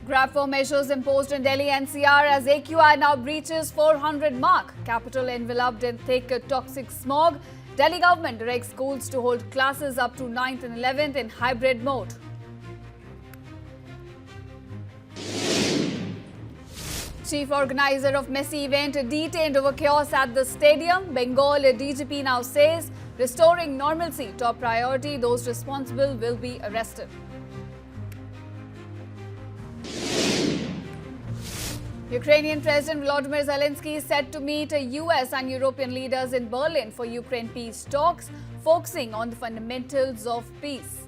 Grab for measures imposed in Delhi NCR as AQI now breaches 400 mark. Capital enveloped in thick toxic smog. Delhi government directs schools to hold classes up to 9th and 11th in hybrid mode. Chief organizer of Messi event detained over chaos at the stadium. Bengal DGP now says restoring normalcy top priority. Those responsible will be arrested. Ukrainian President Volodymyr Zelensky is set to meet US and European leaders in Berlin for Ukraine peace talks, focusing on the fundamentals of peace.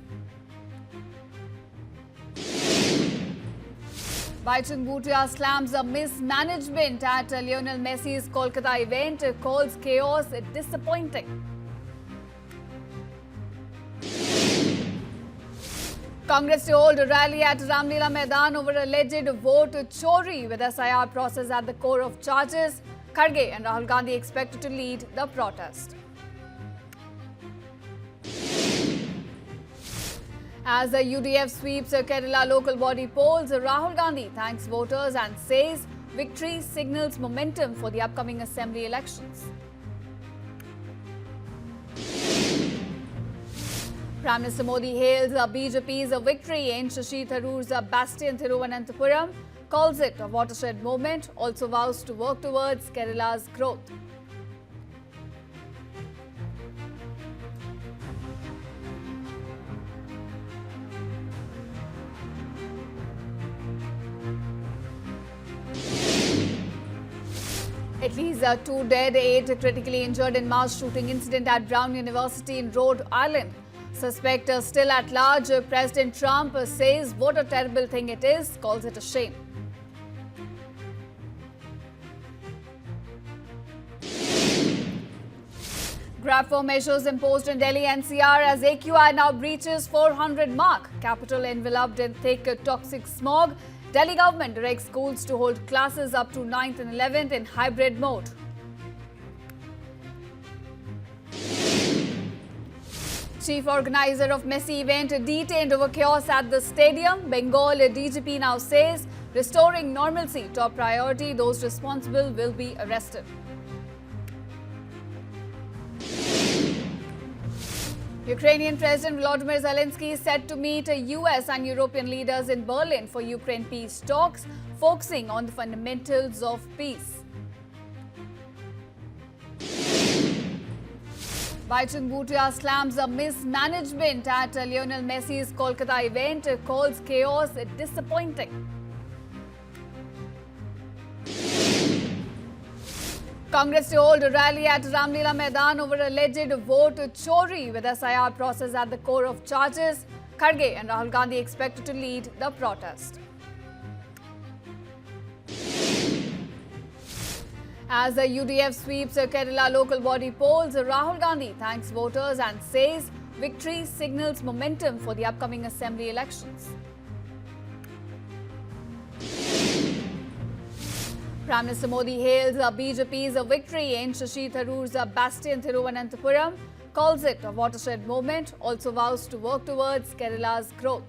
Baichung Bhutia slams a mismanagement at Lionel Messi's Kolkata event, calls chaos disappointing. Congress to hold a rally at Ramlila Maidan over alleged vote chori with SIR process at the core of charges. Kharge and Rahul Gandhi expected to lead the protest. As the UDF sweeps Kerala local body polls, Rahul Gandhi thanks voters and says victory signals momentum for the upcoming assembly elections. Prime Minister Modi hails BJP's victory in Shashi Tharoor's bastion Thiruvananthapuram, calls it a watershed moment, also vows to work towards Kerala's growth. At least 2 dead, 8 critically injured in mass shooting incident at Brown University in Rhode Island. Suspect still at large. President Trump says what a terrible thing it is, calls it a shame. Grab for measures imposed in Delhi NCR as AQI now breaches 400 mark. Capital enveloped in thick toxic smog. Delhi government directs schools to hold classes up to 9th and 11th in hybrid mode. Chief organizer of Messi event detained over chaos at the stadium. Bengal DGP now says restoring normalcy top priority. Those responsible will be arrested. Ukrainian President Volodymyr Zelensky is set to meet US and European leaders in Berlin for Ukraine peace talks, focusing on the fundamentals of peace. Baichung Bhutia slams a mismanagement at Lionel Messi's Kolkata event, calls chaos disappointing. Congress to hold a rally at Ramlila Maidan over alleged vote chori with SIR process at the core of charges. Kharge and Rahul Gandhi expected to lead the protest. As the UDF sweeps Kerala local body polls, Rahul Gandhi thanks voters and says victory signals momentum for the upcoming assembly elections. Prime Minister Modi hails BJP's victory in Shashi Tharoor's bastion Thiruvananthapuram, calls it a watershed moment, also vows to work towards Kerala's growth.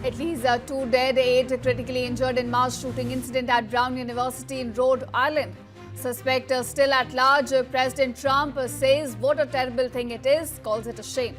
At least 2 dead, 8 critically injured in mass shooting incident at Brown University in Rhode Island. Suspect still at large. President Trump says what a terrible thing it is, calls it a shame.